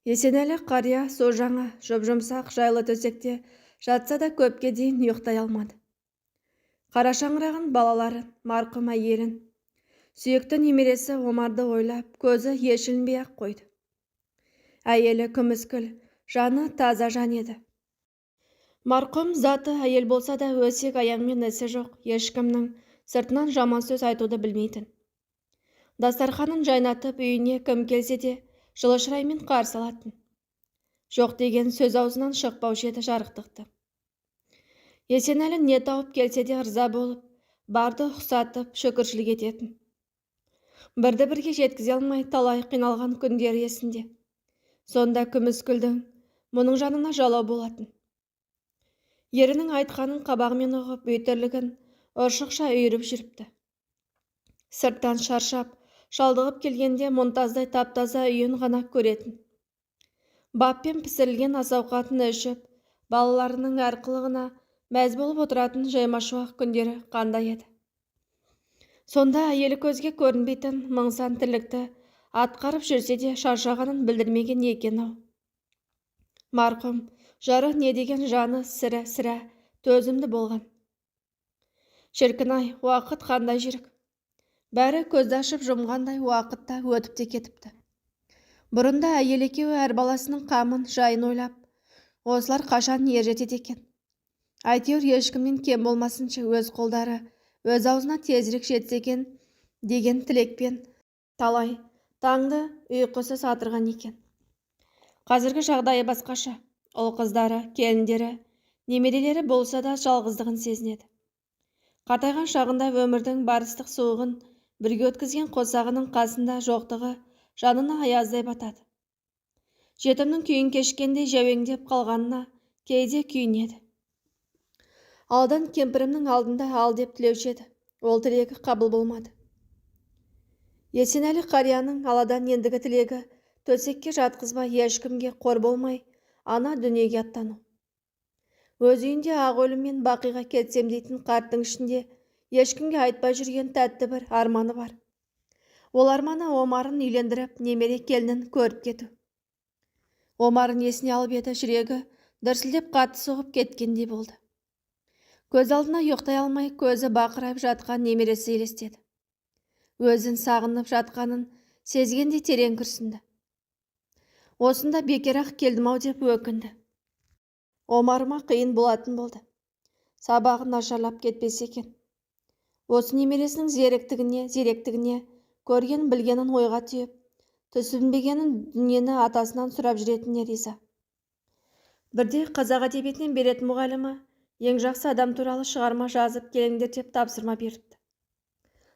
Есенәлі қария со жаңа жұп-жұмсақ жайлы төсекте жатса да көпке дейін ұйықтай алмады. Қара шаңырағын, балаларын, марқұм әйелін, сүйікті немересі Омарды ойлап, көзі ешілінбей-ақ қойды. Әйелі күміскіл, жаны таза жан еді. Марқұм заты әйел болса да өсек аяңмен ісі жоқ, ешкімнің сыртынан жаман сөз айтуды білмейтін. Дастарханын жайнатып, үйіне кім келсе де жылы шыраймен қарсы алатын. Жоқ деген сөз аузынан шықпаушы еді жарықтықты. Есенәлі не тауып келсе де ырза болып, барды ұқсатып, шүкіршілік ететін. Бірді-бірге жеткізе алмай талай қиналған күндері есінде. Сонда күміскүлдің мұның жанына жалау болатын. Ерінің айтқанын қабағымен ұғып, өйтірлігін ұршықша үйіріп жүріпті. Сырттан шаршап, шалдығып келгенде мұнтаздай таптаза үйін ғана көретін. Баппен пісірілген ас-ауқатын ішіп, балаларының әр қылығына мәз болып отыратын жаймашуақ күндері қандай еді. Сонда әйелі көзге көрінбейтін мың-сан тірлікті атқарып жүрсе де шаршағанын білдірмеген екен-ау. Марқұм жары не деген жаны сірә төзімді болған. Шіркін-ай, уақыт қандай жүйрік. Бәрі көзді ашып жұмғандай уақытта өтіп те кетіпті. Бұрында әйел екеуі әр баласының қамын, жайын ойлап, осылар қашан ер жетеді екен. Әйтеуір ешкімнен кем болмасыншы, өз қолдары өз аузына тезірек жетсе екен деген тілекпен талай таңды ұйқысыз атырған екен. Қазіргі жағдайы басқаша. Ұл қыздары, келіндері, немерелері болса да жалғыздығын сезінеді. Қартайған шағында өмірдің барыстық суығын бірге өткізген қосағының қасында жоқтығы жанына аяздай батады. Жетімнің күйін кешкенде жәуеңдеп қалғанына кейде күйінеді. Алдан кемпірімнің алдында ал деп тілеуші еді. Ол тілегі қабыл болмады. Есенәлі қарияның аладан ендігі тілегі төсекке жатқызбай, ешкімге қор болмай, ана дүниеге аттану. Өз үйінде ақ өліммен бақиға кетсем дейтін қарттың ішінде ешкімге айтпай жүрген тәтті бір арманы бар. Ол арманы Омарын үйлендіріп, немере келінін көріп кету. Омарын есіне алып еді, жүрегі дүрсілдеп қатты соғып кеткендей болды. Көз алдына ұйықтай алмай, көзі бақырайып жатқан немересі елестеді. Өзін сағынып жатқанын сезгенде терең күрсінді. Осында бекер-ақ келдім-ау деп өкінді. Омарыма қиын болатын болды. Сабағы нашарлап кетпесе екен. Осы немересінің зеректігіне көрген білгенін ойға түйіп, түсінбегенін дүниені атасынан сұрап жүретініне риза. Бірде қазақ әдебиетінен беретін мұғалімі ең жақсы адам туралы шығарма жазып келіңдер деп тапсырма беріпті.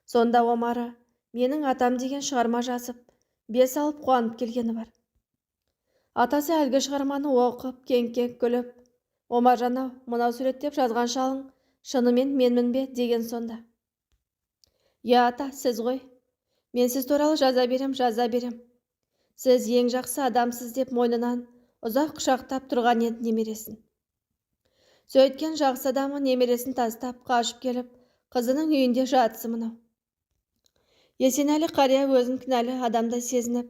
Сонда Омары менің атам деген шығарма жазып, бес алып қуанып келгені бар. Атасы әлгі шығарманы оқып, кеңк-кеңк күліп, Омаржан-ау, мынау суреттеп жазған шалың шынымен менмін бе деген сонда. Я ата, сіз ғой. Мен сіз туралы жаза берем. Сіз ең жақсы адамсыз деп мойнынан ұзақ құшақтап тұрған еді немересін. Сөйткен жақсы адамы немересін тастап қашып келіп, қызының үйінде жатысы мынау. Есенәлі қария өзін кінәлі адамдай сезініп,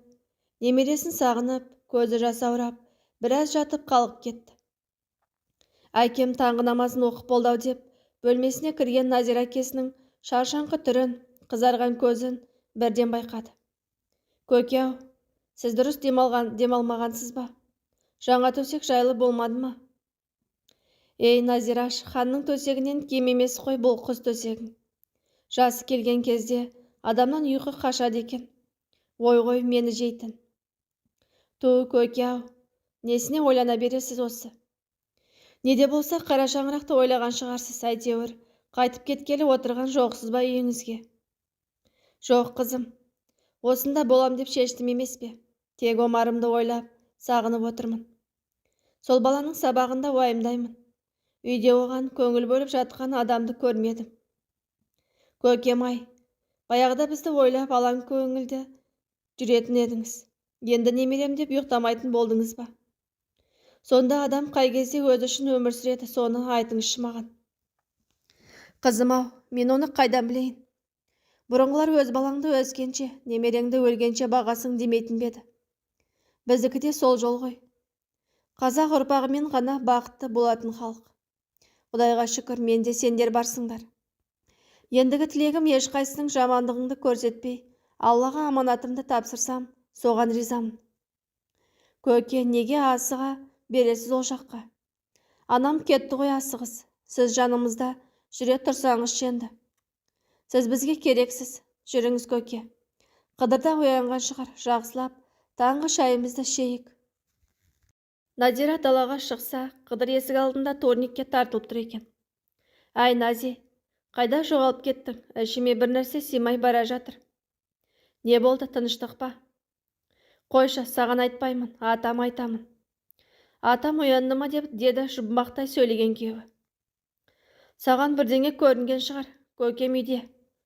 немересін сағынып, көзі жасаурап, біраз жатып қалып кетті. Әкем таңғы намазын оқып болдау деп, бөлмесіне кірген Назира әкесінің шаршаңқы түрін, қызарған көзін бірден байқады. Көке-ау, сіз дұрыс демалмағансыз ба? Жаңа төсек жайлы болмады ма? Ей, Назираш, ханның төсегінен кем емес қой бұл құс төсегің. Жасы келген кезде адамнан ұйқы қашады екен. Ой, мені жейтін. Ту, көке-ау, несіне ойлана бересіз осы? Неде болса қара шаңырақты ойлаған шығарсыз, әйтеуір қайтып кеткелі отырған жоқсыз ба үйіңізге? Жоқ, қызым, осында болам деп шештім емес пе? Тек Омарымды ойлап, сағынып отырмын. Сол баланың сабағында уайымдаймын. Үйде оған көңіл бөліп жатқан адамды көрмедім. Көкем-ай, баяғыда бізді ойлап алаң көңілді жүретін едіңіз. Енді немерем деп ұйықтамайтын болдыңыз ба? Сонда адам қай кезде өзі үшін өмір сүреді, соны айтыңызшы маған. Қызым-ау, мен оны қайдан білейін? Бұрынғылар өз балаңды өскенше, немереңді өлгенше бағасың демейтін беді. Біздікі де сол жол ғой. Қазақ ұрпағымен ғана бақытты болатын халық. Құдайға шүкір, менде сендер барсыңдар. Ендігі тілегім ешқайсының жамандығыңды көрсетпей, Аллаға аманатымды тапсырсам, соған ризамын. Көке, неге асыға бересіз ол жаққа? Анам кетті ғой асығыз. Сіз жанымызда жүре тұрсаңыз енді. Сіз бізге керексіз. Жүріңіз көке. Қыдырда оянған шығар, жақсылап таңғы шайымызды ішейік. Назира далаға шықса, Қыдыр есік алдында турникке тартылып тұр екен. Ай, Нази, қайда жоғалып кеттің? Ішіме бір нәрсе симай бара жатыр. Не болды, тыныштық па? Қойшы, саған айтпаймын, атам айтамын. Атам оянды ма деді жұмбақтай сөйлеген күйеуі. Саған бірдеңе көрінген шығар, көкем үйде.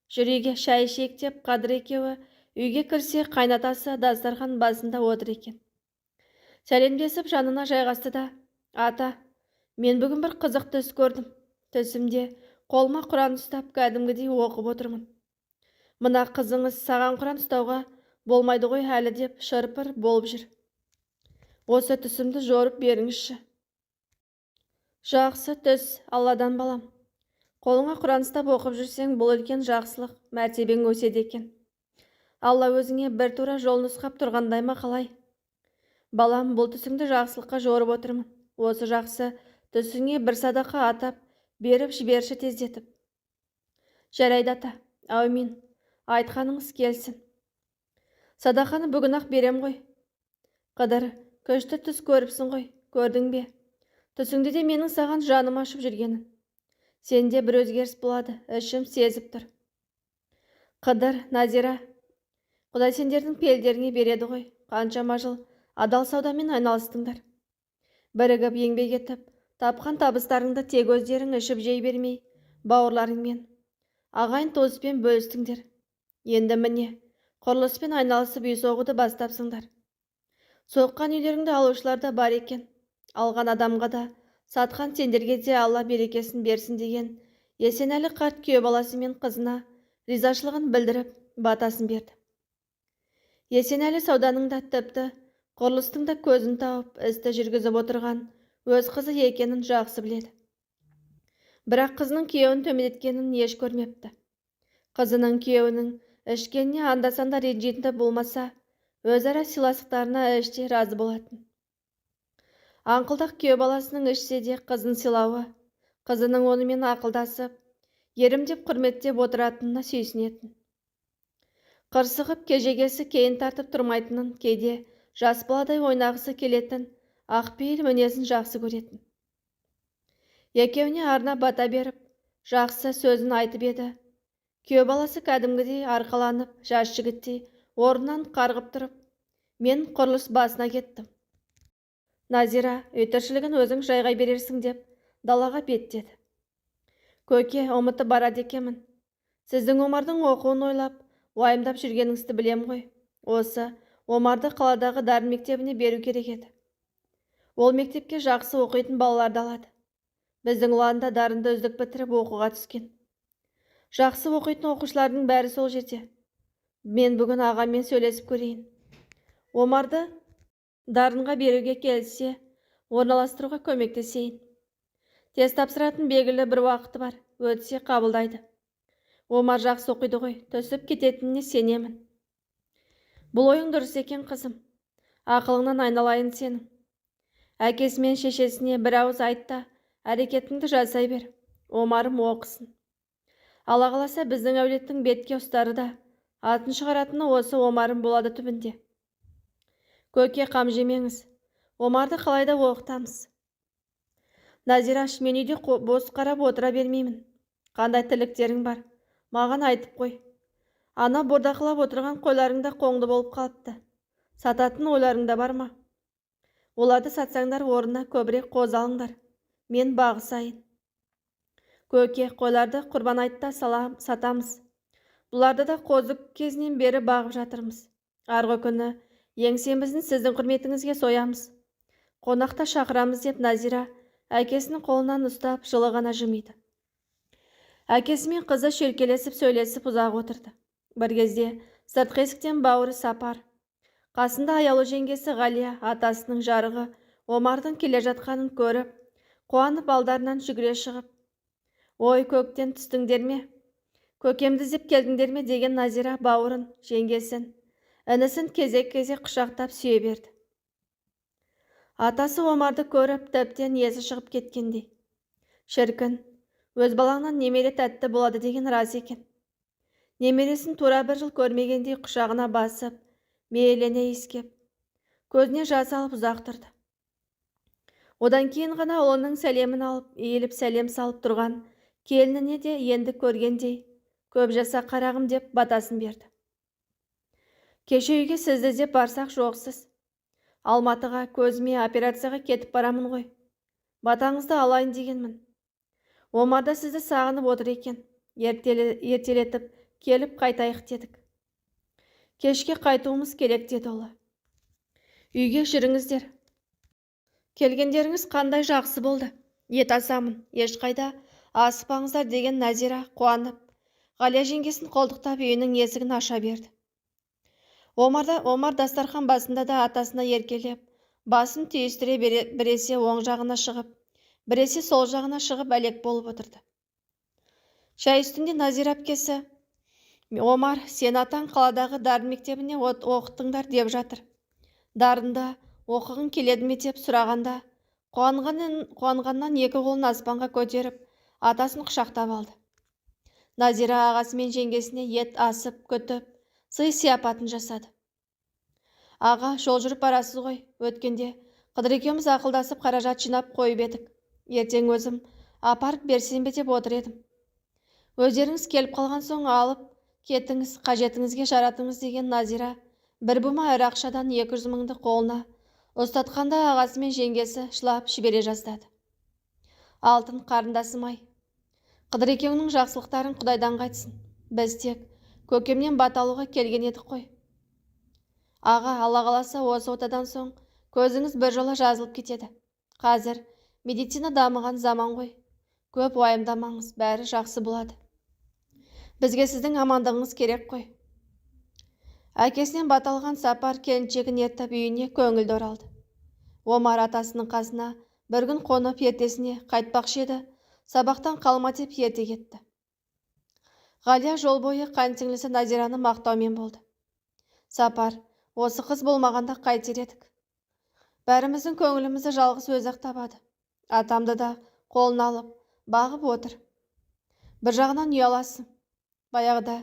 Жүр үйге, шай ішейік деп Қадыр екеуі үйге кірсе, қайнатасы дастархан басында отыр екен. Сәлемдесіп жанына жайғасты да: ата, мен бүгін бір қызық түс көрдім. Түсімде қолыма Құран ұстап кәдімгідей оқып отырмын. Мына қызыңыз саған Құран ұстауға болмайды ғой әлі деп шырпыр болып жүр. Осы түсімді жорып беріңізші. Жақсы түс, Алладан балам. Қолыңа Құран ұстап оқып жүрсең, бұл үлкен жақсылық, мәртебең өседі екен. Алла өзіңе бір тура жол нұсқап тұрғандай ма қалай? Балам, бұл түсіңді жақсылыққа жорып отырмын. Осы жақсы түсіңе бір садақа атап беріп жіберші тездетіп. Жарайды ата, әумин, айтқаныңыз келсін. Садақаны бүгін-ақ берем ғой. Қыдыр, күшті түс көріпсің ғой, көрдің бе? Түсіңде де менің саған жаным ашып жүргенін. Сенде бір өзгеріс болады, ішім сезіп тұр. Қыдыр, Назира, Құдай сендердің пелдеріңе береді ғой. Қаншама жыл адал саудамен айналыстыңдар. Бірігіп еңбек етіп, тапқан табыстарыңды тек өздерің ішіп жей бермей, бауырларыңмен, ағайын туыспен бөлістіңдер. Енді міне, құрылыспен айналысып үй соғуды бастапсыңдар. Соққан үйлеріңді алушылар да бар екен. Алған адамға да, сатқан сендерге де Алла берекесін берсін деген Есенәлі қарт күйеу баласы мен қызына ризашылығын білдіріп, батасын берді. Есенәлі сауданың да тіпті құрылыстың да көзін тауып, істі жүргізіп отырған өз қызы екенін жақсы біледі. Бірақ қызының күйеуін төмендеткенін еш көрмепті. Қызының күйеуінің ішкеніне анда-санда ренжитінді болмаса, өзара сыйластықтарына іштей разы болатын. Аңқылдақ күйеу баласының ішсе де қызын сыйлауы, қызының онымен ақылдасып, ерімдеп құрметтеп отыратынына сүйсінетін. Қырсығып кежегесі кейін тартып тұрмайтынын, кейде жас баладай ойнағысы келетін ақпейіл мінезін жақсы көретін. Екеуіне арна бата беріп, жақсы сөзін айтып еді. Күйеу баласы кәдімгідей арқаланып, жас жігіттей орнынан қарғып тұрып, мен құрылыс басына кеттім. Назира, үй тіршілігін өзің жайғай берерсің деп далаға беттеді. Көке, ұмытып барады екенмін. Сіздің Омардың оқуын ойлап, уайымдап жүргеніңізді білем ғой. Осы Омарды қаладағы дарын мектебіне беру керек еді. Ол мектепке жақсы оқитын балаларды алады. Біздің ұлан да дарынды үздік бітіріп оқуға түскен. Жақсы оқитын оқушылардың бәрі сол жерде. Мен бүгін ағамен сөйлесіп көрейін. Омарды дарынға беруге келсе, орналастыруға көмектесейін. Тест тапсыратын белгілі бір уақыты бар, өтсе қабылдайды. Омар жақсы оқиды ғой, түсіп кететініне сенемін. Бұл ойың дұрыс екен қызым. Ақылыңнан айналайын сенің. Әкесі мен шешесіне бір ауыз айтта, әрекетіңді жасай бер. Омарым оқысын. Алла қаласа біздің әулеттің бетке ұстары да атын шығаратыны осы Омарым болады түбінде. Көке, қам жемеңіз. Омарды қалайда оқытамыз. Назираш, мен үйде бос қарап отыра бермеймін. Қандай тірліктерің бар? Маған айтып қой. Ана бордақылап отырған қойларыңда қоңды болып қалыпты. Сататын ойларыңда бар ма? Оларды сатсаңдар, орнына көбірек қоз алыңдар. Мен бағысайын. Көке, қойларды құрбан айтта сатамыз. Бұларды да қозы кезінен бері бағып жатырмыз. Арғы күні еңсеміздің сіздің құрметіңізге соямыз. Қонақта шақырамыз деп Назира әкесінің қолынан ұстап жылы ғана жымиды. Әкесі мен қызы шүйіркелесіп сөйлесіп ұзақ отырды. Бір кезде сыртқы есіктен бауыры Сапар, Қасында аяулы жеңгесі Ғалия атасының жарығы Омардың келе жатқанын көріп, қуанып алдарынан жүгіре шығып, «Ой, көктен түстіңдер ме? Көкемді іздеп келдіңдер ме?» деген Назира бауырын, жеңгесін, інісін кезек-кезек құшақтап сүйе берді. Атасы Омарды көріп, тіптен есі шығып кеткендей. Шіркін, өз балаңнан немере тәтті болады деген рас екен. Немересін тура бір жыл көрмегендей құшағына басып, мейірлене иіскеп, көзіне жас алып ұзақ тұрды. Одан кейін ғана ұлының сәлемін алып, иіліп сәлем салып тұрған келініне де енді көргендей, көп жаса қарағым деп батасын берді. Кеше үйге сізді іздеп барсақ жоқсыз. Алматыға көзіме операцияға кетіп барамын ғой. Батаңызды алайын дегенмін. Омарда сізді сағынып отыр екен. Ертелетіп келіп қайтайық дедік. Кешке қайтуымыз керек деді олы. Үйге жүріңіздер. Келгендеріңіз қандай жақсы болды. Ет асамын, ешқайда асықпаңыздар деген Назира қуанып, Ғалия жеңгесін қолтықтап үйінің есігін аша берді. Омар дастархан басында да атасына еркелеп, басын түйістіре біресе оң жағына шығып, біресе сол жағына шығып әлек болып отырды. Шай үстінде Назира әпкесі, «Омар, сен атаң қаладағы дарын мектебіне оқытыңдар деп жатыр. Дарында оқығың келеді ме деп сұрағанда, қуанғаннан екі қолын аспанға көтеріп, атасын құшақтап алды. Назира ағасы мен жеңгесіне ет асып, күтіп, сый-сияпатын жасады. Аға, жол жүріп барасыз ғой. Өткенде Қыдыр екеуміз ақылдасып қаражат жинап қойып едік. Ертең өзім апарып берсем бе деп отыр едім. Өздеріңіз келіп қалған соң алып кетіңіз, қажетіңізге жаратыңыз деген Назира бір бума ірі ақшадан 200 мыңды қолына ұстатқанда ағасы мен жеңгесі жылап жібере жаздады. Алтын қарындасым-ай, Қыдыр екеуінің жақсылықтарын Құдайдан қайтсын. Біз тек көкемнен бат алуға келген едік қой. Аға, Алла қаласа осы отадан соң көзіңіз бір жола жазылып кетеді. Қазір медицина дамыған заман ғой. Көп уайымдамаңыз, бәрі жақсы болады. Бізге сіздің амандығыңыз керек қой. Әкесінен бат алған Сапар келіншегін ертіп үйіне көңілді оралды. Омар атасының қасына бір күн қонып ертесіне қайтпақшы еді, сабақтан қалма деп ерте кетті. Ғалия жол бойы қайынсіңлісі Назираны мақтаумен болды. Сапар, осы қыз болмағанда қайтер едік. Бәріміздің көңілімізді жалғыз өзі-ақ табады. Атамды да қолына алып, бағып отыр. Бір жағынан ұяласың. Баяғыда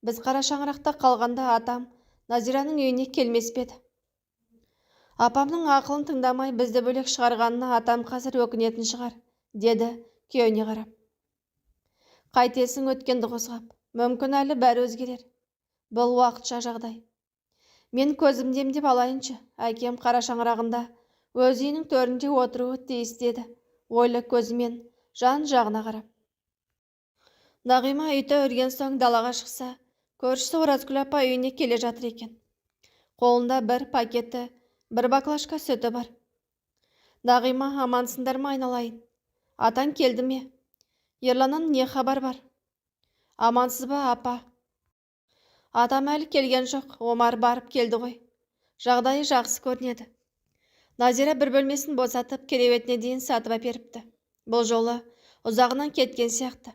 біз қара шаңырақта қалғанда атам Назираның үйіне келмес пе еді. Апамның ақылын тыңдамай бізді бөлек шығарғанына атам қазір өкінетін шығар, деді күйеуіне қарап. Қайтесің өткенді қозғап, мүмкін әлі бәрі өзгерер. Бұл уақытша жағдай. Мен көзімді емдеп алайыншы, әкем қара шаңырағында өз үйінің төрінде отыруы тиіс деді, ойлы көзімен жан жағына қарап. Нағима үйті өрген соң далаға шықса, көршісі Оразгүл апа үйіне келе жатыр екен. Қолында бір пакеті, бір баклажка сүті бар. Нағима, амансыңдар ма айналайын? Атаң келді ме? Ерланнан не хабар бар? Амансыз ба, апа? Атам әлі келген жоқ, Омар барып келді ғой. Жағдайы жақсы көрінеді. Назира бір бөлмесін босатып, кереуетіне дейін сатып әперіпті. Бұл жолы ұзағынан кеткен сияқты.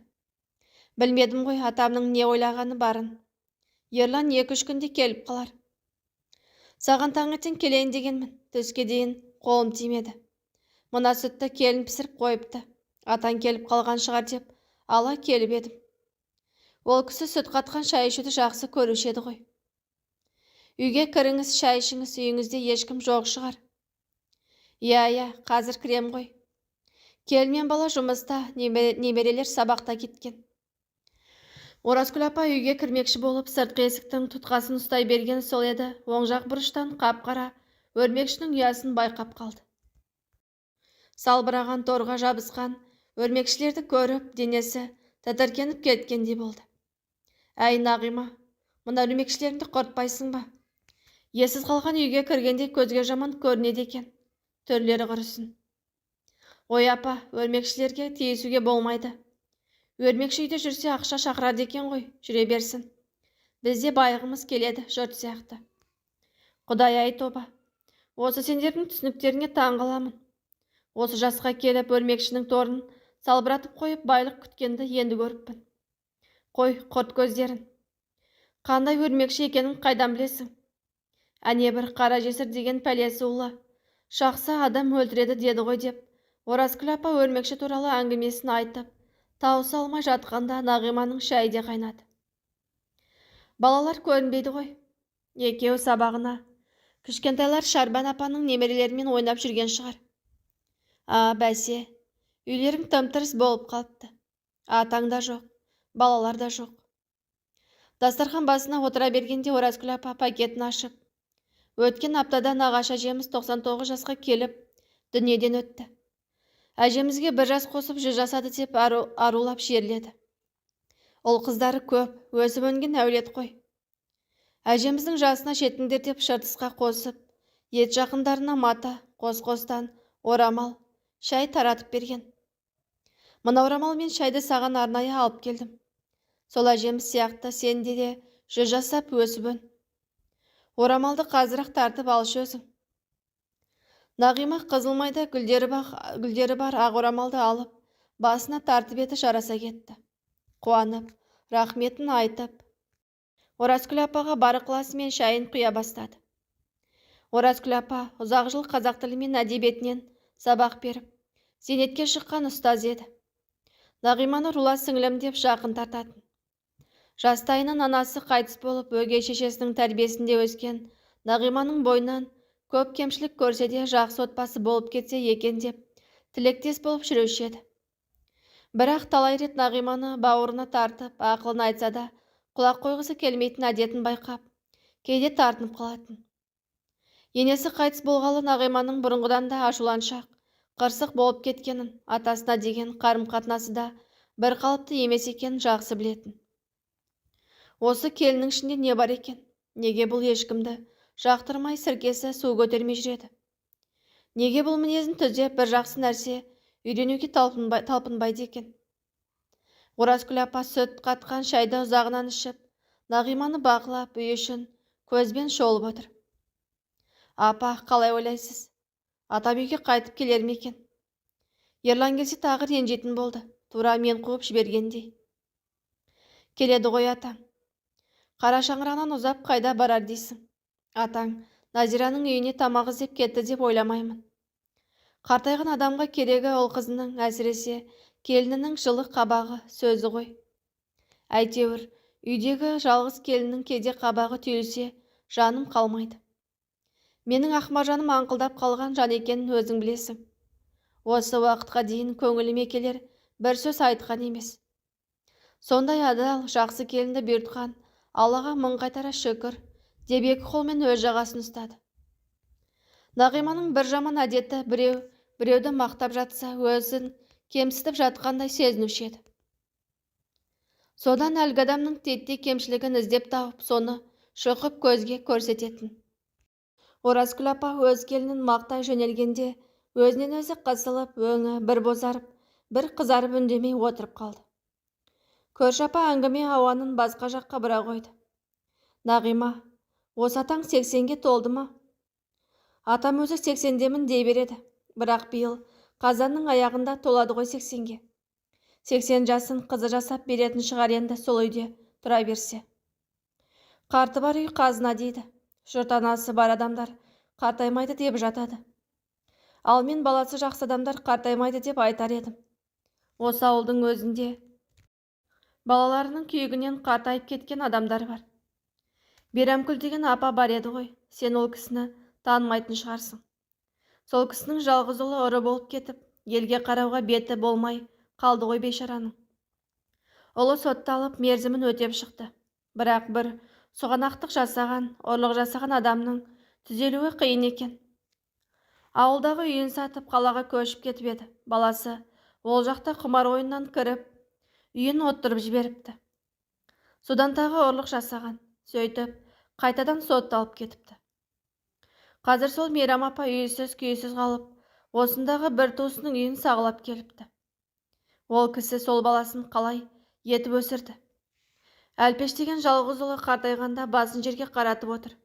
Білмедім ғой атамның не ойлағаны барын. Ерлан 2-3 күнде келіп қалар. Саған таңертең келейін дегенмін, түске дейін қолым тимеді. Мына сүтті келін пісіріп қойыпты. Атаң келіп қалған шығар деп ала келіп едім. Ол кісі сүт қатқан шай ішуді жақсы көруші еді ғой. Үйге кіріңіз, шай ішіңіз, үйіңізде ешкім жоқ шығар. Иә, қазір кірем ғой. Келмен бала жұмыста, немерелер сабақта кеткен. Оразгүл апа үйге кірмекші болып, сыртқы есіктің тұтқасын ұстай берген сол еді, оң жақ бұрыштан қап-қара өрмекшінің ұясын байқап қалды. Салбыраған торға жабысқан өрмекшілерді көріп, денесі тітіркеніп кеткендей болды. Әй Нағима, мына өрмекшілеріңді құртпайсың ба? Есіз қалған үйге кіргенде көзге жаман көрінеді екен. Түрлері құрысын. Ой апа, өрмекшілерге тиісуге болмайды. Өрмекші үйде жүрсе ақша шақырады екен ғой, жүре берсін. Бізде байығымыз келеді, жұрт сияқты. Құдай ай тоба. Осы сендердің түсініктеріңе таң қаламын. Осы жасқа келіп өрмекшінің торын салбыратып қойып байлық күткенді енді көріппін. Қой, құрт көздерін. Қандай өрмекші екенін қайдан білесің? Әне бір қара жесір деген пәлесі ұлы. Шақса адам өлтіреді деді ғой деп, Оразкүл апа өрмекші туралы әңгімесін айтып, тауыса алмай жатқанда Нағиманың шәйі де қайнады. Балалар көрінбейді ғой. Екеуі сабағына. Кішкентайлар Шарбан апаның немерелерімен ойнап жүрген шығар. Бәсе, үйлерің тым-тырыс болып қалыпты. Атаң да жоқ, балалар да жоқ. Дастархан басына отыра бергенде Оразкүл апа пакетін ашып, өткен аптада нағашы әжеміз 99 жасқа келіп, дүниеден өтті. Әжемізге 1 жас қосып 100 жасады деп арулап шерледі. Ол қыздары көп, өсіп өнген әулет қой. Әжеміздің жасына жетіңдер деп шыртысқа қосып, ет жақындарына мата, қос-қостан, орамал, шай таратып берген. Мына орамал мен шайды саған арнайы алып келдім. Сол әжеміз сияқты сенде де 100 жасап өсіп өн. Орамалды қазір-ақ тартып алшы өзің. Нағима қызылмайда гүлдері бар ақ орамалды алып, басына тартып еді жараса кетті. Қуанып, рахметін айтып, Оразкүл апаға бар ықыласымен шайын құя бастады. Оразкүл апа ұзақ жыл қазақ тілі мен әдебиетінен сабақ беріп, зейнетке шыққан ұстаз еді. Нағиманы рулас сіңілім деп жақын тартатын. Жастайынан анасы қайтыс болып, өгей шешесінің тәрбиесінде өскен Нағиманың бойынан көп кемшілік көрсе де жақсы отбасы болып кетсе екен деп тілектес болып жүруші еді. Бірақ талай рет Нағиманы бауырына тартып, ақылын айтса да, құлақ қойғысы келмейтін әдетін байқап, кейде тартынып қалатын. Енесі қайтыс болғалы Нағиманың бұрынғыдан да ашуланшақ, қырсық болып кеткенін, атасына деген қарым-қатынасы да бір қалыпты емес екенін жақсы білетін. Осы келінің ішінде не бар екен? Неге бұл ешкімді жақтырмай сіркесі су көтермей жүреді? Неге бұл мінезін түзеп бір жақсы нәрсе үйренуге талпынбайды екен? Оразкүл апа сүт қатқан шайды ұзағынан ішіп, Нағиманы бақылап, үй үшін көзбен шолып отыр. Апа, қалай ойлайсыз? Атам үйге қайтып келер ме екен? Ерлан келсе тағы ренжитін болды, тура мен қуып жібергендей. Келеді ғой атаң. Қара шаңырағынан ұзап қайда барар дейсің? Атаң Назираның үйіне тамақ іздеп кетті деп ойламаймын. Қартайған адамға керегі ол қызының, әсіресе келінінің жылы қабағы, сөзі ғой. Әйтеуір, үйдегі жалғыз келіннің кейде қабағы түйілсе, жаным қалмайды. Менің ақмаржаным аңқылдап қалған жан екенін өзің білесің. Осы уақытқа дейін көңіліме келер бір сөз айтқан емес. Сондай адал, жақсы келінді бұйыртқан Аллаға мың қайтара шүкір деп екі қолмен өз жағасын ұстады. Нағиманың бір жаман әдеті біреуді мақтап жатса, өзін кемсітіп жатқандай сезінуші еді. Содан әлгі адамның титтей кемшілігін іздеп тауып, соны шұқып көзге көрсететін. Оразкүл апа өз келінін мақтай жөнелгенде, өзінен өзі қысылып, өңі бір бозарып, бір қызарып үндемей отырып қалды. Көрші апа әңгіме ауанын басқа жаққа бұра қойды. Нағима, осы атаң 80-ге толды ма? Атам өзі 80-демін дей береді, бірақ биыл қазанның аяғында толады ғой 80-ге. 80 жасын қызы жасап беретін шығар енді сол үйде тұра берсе. Қарты бар үй қазына дейді. Жұрт анасы бар адамдар қартаймайды деп жатады. Ал мен баласы жақсы адамдар қартаймайды деп айтар едім. Осы ауылдың өзінде балаларының күйігінен қартайып кеткен адамдар бар. Берамкүл деген апа бар еді ғой, сен ол кісіні танымайтын шығарсың. Сол кісінің жалғыз ұлы ұры болып кетіп, елге қарауға беті болмай қалды ғой бейшараның. Ұлы сотталып мерзімін өтеп шықты. Бірақ бір соғанақтық жасаған, ұрлық жасаған адамның түзелуі қиын екен. Ауылдағы үйін сатып қалаға көшіп кетіп еді. Баласы ол жақта құмар ойыннан кіріп, үйін оттырып жіберіпті. Содан тағы ұрлық жасаған, сөйтіп қайтадан сотталып кетіпті. Қазір сол Мейрам апа үйсіз күйсіз қалып, осындағы бір туысының үйін сағалап келіпті. Ол кісі сол баласын қалай етіп өсірді. Әлпеш деген жалғыз ұлы қартайғанда басын жерге қаратып отыр.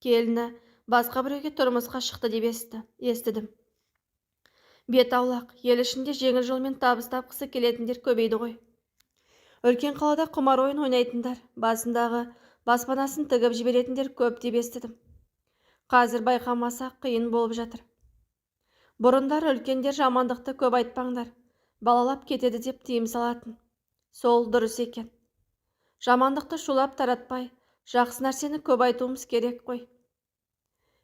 Келіні басқа біреуге тұрмысқа шықты деп естідім. Бет аулақ, ел ішінде жеңіл жолмен табыс тапқысы келетіндер көбейді ғой. Үлкен қалада құмар ойын ойнайтындар, басындағы баспанасын тігіп жіберетіндер көп деп естідім. Қазір байқамаса қиын болып жатыр. Бұрындар үлкендер жамандықты көп айтпаңдар, балалап кетеді деп тыйым салатын. Сол дұрыс екен. Жамандықты шулап таратпай, жақсы нәрсені көп айтуымыз керек қой.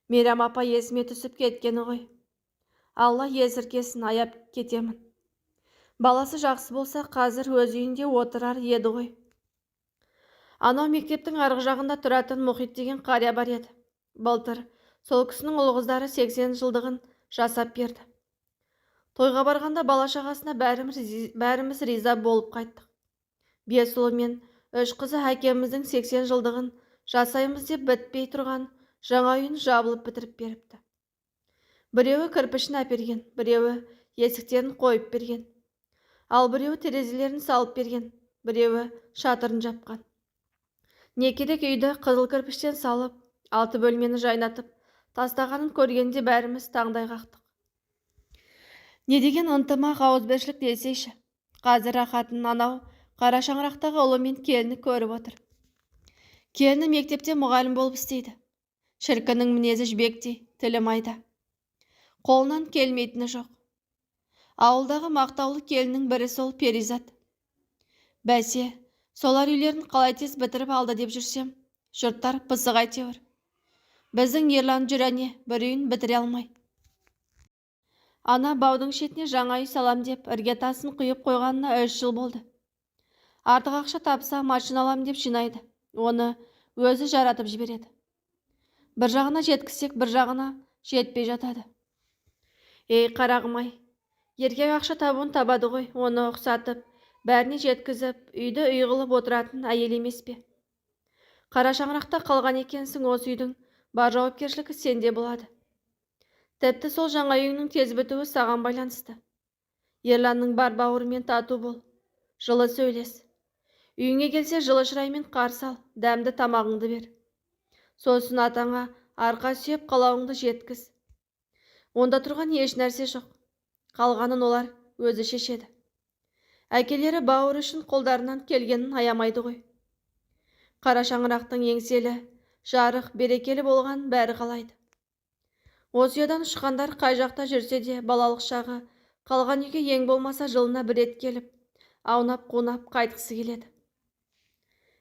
Мейрам апа есіме түсіп кеткені ғой. Алла есіркесін, аяп кетемін. Баласы жақсы болса, қазір өз үйінде отырар еді ғой. Анау мектептің арғы жағында тұратын Мұхит деген қария бар еді. Былтыр сол кісінің ұл қыздары 80 жылдығын жасап берді. Тойға барғанда бала-шағасына бәріміз риза болып қайттық. 5 ұлы мен 3 қызы әкеміздің 80 жылдығын жасаймыз деп бітпей тұрған жаңа үйін жабылып бітіріп беріпті. Біреуі кірпішін әперген, біреуі есіктерін қойып берген, ал біреуі терезелерін салып берген, біреуі шатырын жапқан. Не керек үйді қызыл кірпіштен салып, 6 бөлмені жайнатып тастағанын көргенде бәріміз таңдай қақтық. Не деген ынтымақ, ауызбіршілік десейші. Қазір рахатын анау қара шаңырақтағы ұлы мен келіні көріп отыр. Келіні мектепте мұғалім болып істейді. Шіркінің мінезі жібектей, тілі майда. Қолынан келмейтіні жоқ. Ауылдағы мақтаулы келінің бірі сол Перизат. Бәсе, солар үйлерін қалай тез бітіріп алды деп жүрсем, жұрттар пысық әйтеуір. Біздің Ерлан жүрәне бір үйін бітіре алмай. Ана баудың шетіне жаңа үй салам деп іргетасын құйып қойғанына 3 жыл болды. Артық ақша тапса машина алам деп жинайды. Оны өзі жаратып жібереді. Бір жағына жеткізсек, бір жағына жетпей жатады. Ей қарағым-ай, еркек ақша табуын табады ғой, оны ұқсатып, бәріне жеткізіп, үйді үй қылып отыратын әйел емес пе? Қара шаңырақта қалған екенсің, осы үйдің бар жауапкершілігі сенде болады. Тіпті сол жаңа үйіңнің тез бітуі саған байланысты. Ерланның бар бауырымен тату бол, жылы сөйлес. Үйіңе келсе жылы шыраймен қарсы ал, дәмді тамағыңды бер. Сосын атаңа арқа сүйеп қалауыңды жеткіз. Онда тұрған еш нәрсе жоқ. Қалғанын олар өзі шешеді. Әкелері бауыр үшін қолдарынан келгенін аямайды ғой. Қара шаңырақтың еңселі, жарық, берекелі болған бәрі қалайды. Осы ұядан ұшқандар қай жақта жүрсе де балалық шағы қалған үйге ең болмаса жылына бір рет келіп, аунап-қунап қайтқысы келеді.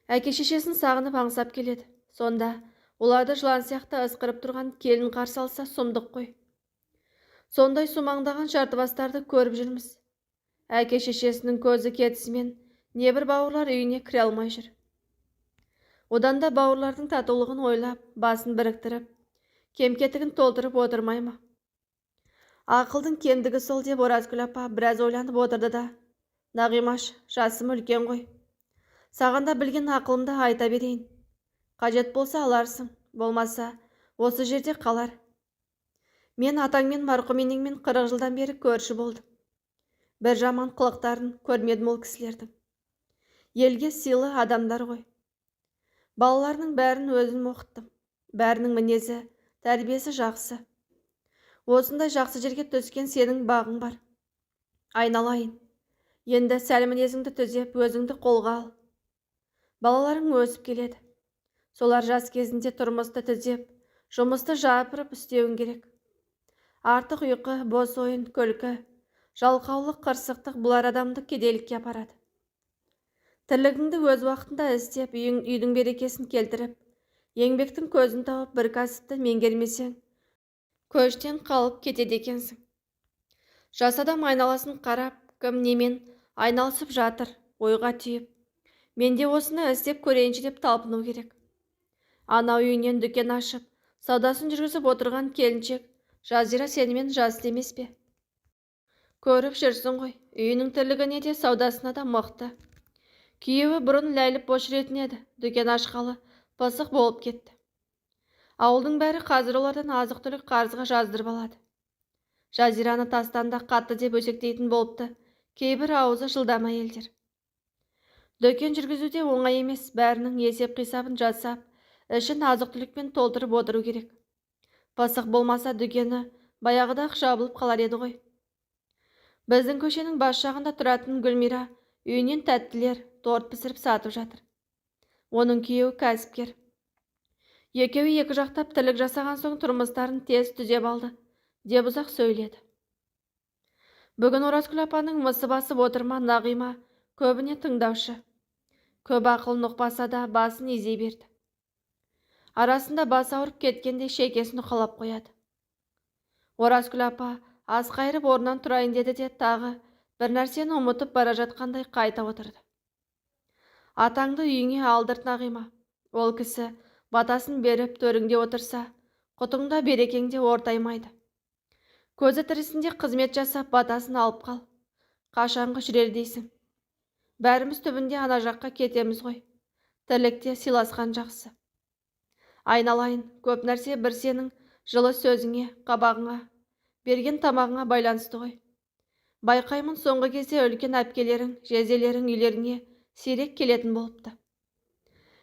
Әке-шешесін сағынып аңсап келеді. Сонда оларды жылан сияқты ысқырып тұрған келін қарсы алса сұмдық қой. Сондай сумаңдаған жартыбастарды көріп жүрміз. Әке-шешесінің көзі кетісімен небір бауырлар үйіне кіре алмай жүр. Одан да бауырлардың татулығын ойлап, басын біріктіріп, кем-кетігін толтырып отырмай ма? Ақылдың кемдігі сол деп Оразгүл апа біраз ойланып отырды да, Нағимаш, жасым үлкен ғой. Саған да білген ақылымды айта берейін. Қажет болса аларсың, болмаса осы жерде қалар. Мен атаңмен марқұм енеңмен 40 жылдан бері көрші болдым. Бір жаман қылықтарын көрмедім ол кісілердің. Елге сыйлы адамдар ғой. Балаларының бәрін өзім оқыттым. Бәрінің мінезі, тәрбиесі жақсы. Осындай жақсы жерге түскен сенің бағың бар. Айналайын. Енді сәл мінезіңді түзеп, өзіңді қолға ал. Балаларың өсіп келеді. Солар жас кезінде тұрмысты түзеп, жұмысты жапырып істеуің керек. Артық ұйқы, бос ойын, күлкі, жалқаулық, қырсықтық бұлар адамды кедейлікке апарады. Тірлігіңді өз уақытында істеп, үйдің берекесін келтіріп, еңбектің көзін тауып бір кәсіпті меңгермесең, көштен қалып кетеді екенсің. Жас адам айналасын қарап, кім немен айналысып жатыр, ойға түйіп, менде осыны істеп көрейінші деп талпыну керек. Анау үйінен дүкен ашып, саудасын жүргізіп отырған келіншек Жазира сенімен жас емес пе? Көріп жүрсің ғой, үйінің тірлігіне де саудасына да мықты. Күйеуі бұрын ләйліп бош жүретін еді, дүкен ашқалы пысық болып кетті. Ауылдың бәрі қазір олардан азық-түлік қарызға жаздырып алады. Жазираны тастанда қатты деп өсектейтін болыпты кейбір аузы жылдам әйелдер. Дүкен жүргізуде оңай емес, бәрінің есеп-қисабын жасап, ішін азық-түлікпен толтырып отыру керек. Пысық болмаса дүкені баяғыда-ақ жабылып қалар еді ғой. Біздің көшенің бас жағында тұратын Гүлмира үйінен тәттілер, торт пісіріп сатып жатыр. Оның күйеуі кәсіпкер. Екеуі екі жақтап тірлік жасаған соң тұрмыстарын тез түзеп алды, деп ұзақ сөйледі. Бүгін Оразгүл апаның мысы басып отырма Нағима көбіне тыңдаушы. Көп ақылын ұқпаса да басын изей берді. Арасында бас ауырып кеткенде шекесін уқалап қояды. Оразгүл апа ас қайырып орнынан тұрайын деді де тағы бір нәрсені ұмытып бара жатқандай қайта отырды. Атаңды үйіңе алдырт Нағима. Ол кісі батасын беріп төріңде отырса, құтыңда берекеңде ортаймайды. Көзі тірісінде қызмет жасап батасын алып қал. Қашанғы жүрер дейсің? Бәріміз түбінде ана жаққа кетеміз ғой. Тірлікте сыйласқан жақсы. Айналайын, көп нәрсе бір сенің жылы сөзіңе, қабағыңа, берген тамағыңа байланысты ғой. Байқаймын соңғы кезде үлкен әпкелерің, жезелерің үйлеріңе сирек келетін болыпты.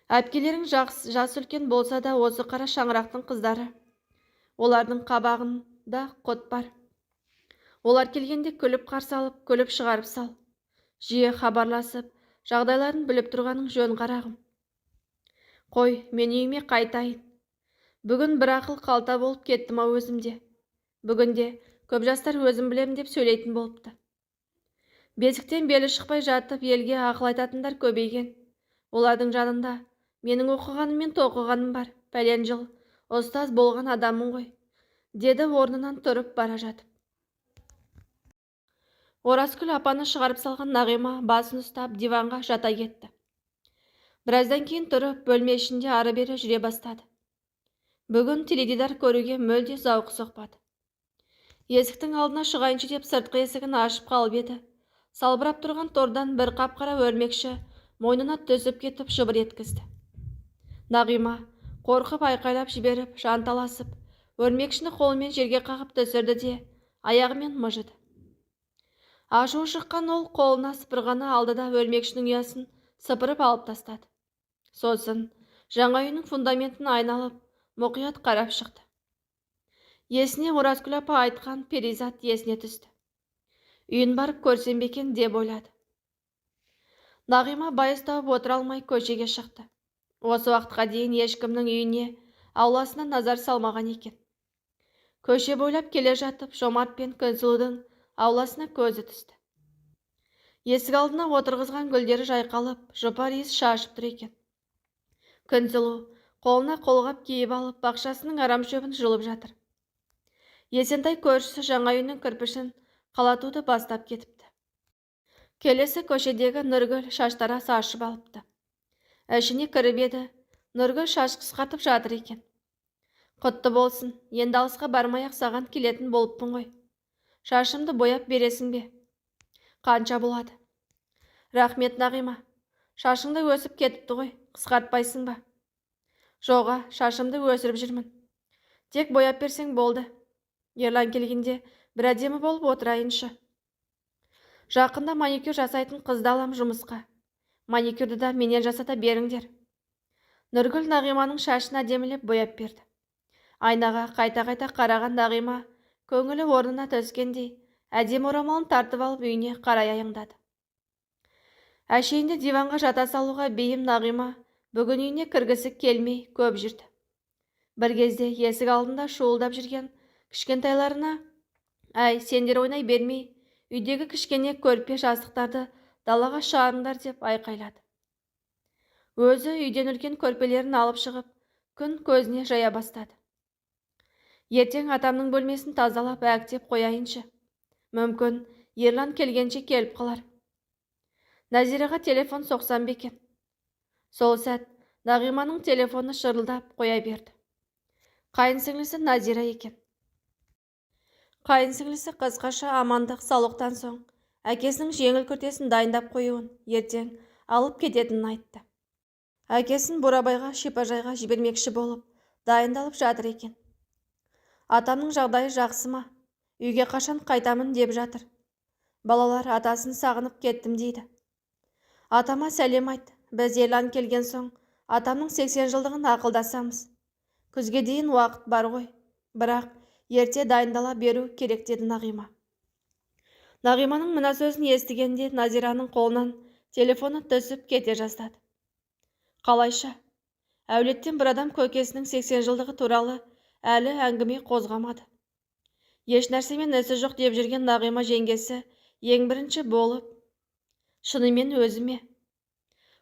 Әпкелерің жас үлкен болса да осы қара шаңырақтың қыздары. Олардың қабағында құт бар. Олар келгенде күліп қарсы алып, күліп шығарып сал. Жиі хабарласып, жағдайларын біліп тұрғаның жөн қарағым. Қой, мен үйіме қайтайын. Бүгін бір ақыл қалта болып кеттім ау өзімде. Бүгінде көп жастар өзім білем деп сөйлейтін болыпты. Бесіктен белі шықпай жатып елге ақыл айтатындар көбейген. Олардың жанында менің оқығаным мен тоқығаным бар. Пәлен жыл ұстаз болған адаммын ғой, деді орнынан тұрып бара жатып. Оразгүл апаны шығарып салған Нағима басын ұстап диванға жата кетті. Біраздан кейін тұрып бөлме ішінде ары-бері жүре бастады. Бүгін теледидар көруге мүлде зауқы соқпады. Есіктің алдына шығайыншы деп сыртқы есігін ашып қалып еді. Салбырап тұрған тордан бір қап-қара өрмекші мойнына түсіп кетіп жыбыр еткізді. Нағима қорқып айқайлап жіберіп, жанталасып, өрмекшіні қолымен жерге қағып түсірді де аяғымен мыжыды. Ашуы шыққан ол қолына сыпырғаны алды да өрмекшінің ұясын сыпырып алып тастады. Сосын жаңа үйінің фундаментін айналып, мұқият қарап шықты. Есіне Оразгүл апа айтқан перизат есіне түсті. Үйін барып көрсем бе екен деп ойлады. Нағима байыз тауып отыра алмай көшеге шықты. Осы уақытқа дейін ешкімнің үйіне, ауласына назар салмаған екен. Көше бойлап келе жатып, Жомарт пен Күнсұлудың ауласына көзі түсті. Есік алдына отырғызған гүлдері жайқалып, жұпар иіс шашып тұр екен. Күнсұлу қолына қолғап киіп алып, бақшасының арам шөбін жұлып жатыр. Есентай көршісі жаңа үйінің кірпішін қалатуды бастап кетіпті. Келесі көшедегі Нұргүл шаштарасы ашып алыпты. Ішіне кіріп еді, Нұргүл шаш қысқартып жатыр екен. Құтты болсын, енді алысқа бармай-ақ саған келетін болыппын ғой. Шашымды бояп бересің бе? Қанша болады? Рахмет Нағима. Шашыңды өсіп кетіпті ғой, қысқартпайсың ба? Жоға, шашымды өсіріп жүрмін. Тек бояп берсең болды. Ерлан келгенде бір әдемі болып отырайыншы. Жақында маникюр жасайтын қызды алам жұмысқа. Маникюрді да менен жасата беріңдер. Нұргүл Нағиманың шашын әдемілеп бояп берді. Айнаға қайта-қайта қараған Нағима көңілі орнына түскендей әдемі орамалын тартып алып үйіне қарай аяңдады. Әшейінде диванға жата салуға бейім Нағима бүгін үйіне кіргісі келмей көп жүрді. Бір кезде есік алдында шуылдап жүрген кішкентайларына «Әй, сендер ойнай бермей, үйдегі кішкене көрпе жастықтарды далаға шығарыңдар» деп айқайлады. Өзі үйден үлкен көрпелерін алып шығып, күн көзіне жая бастады. Ертең атамның бөлмесін тазалап әктеп қояйыншы. Мүмкін Ерлан келгенше келіп қалар. Назираға телефон соқсам бе екен? Сол сәт Нағиманың телефоны шырылдап қоя берді. Қайынсіңлісі Назира екен. Қайынсіңлісі қысқаша амандық саулықтан соң әкесінің жеңіл күртесін дайындап қоюын ертең алып кететінін айтты. Әкесін Бурабайға шипажайға жібермекші болып дайындалып жатыр екен. Атамның жағдайы жақсы ма? Үйге қашан қайтамын деп жатыр. Балалар атасын сағынып кеттім дейді. Атама сәлем айт. Біз Ерлан келген соң атамның 80 жылдығын ақылдасамыз. Күзге дейін уақыт бар ғой. Бірақ ерте дайындала беру керек, деді Нағима. Нағиманың мына сөзін естігенде Назираның қолынан телефоны түсіп кете жаздады. Қалайша? Әулеттен бір адам көкесінің 80 жылдығы туралы әлі әңгіме қозғамады. Еш нәрсемен ісі жоқ деп жүрген Нағима жеңгесі ең бірінші болып, шынымен өзіме?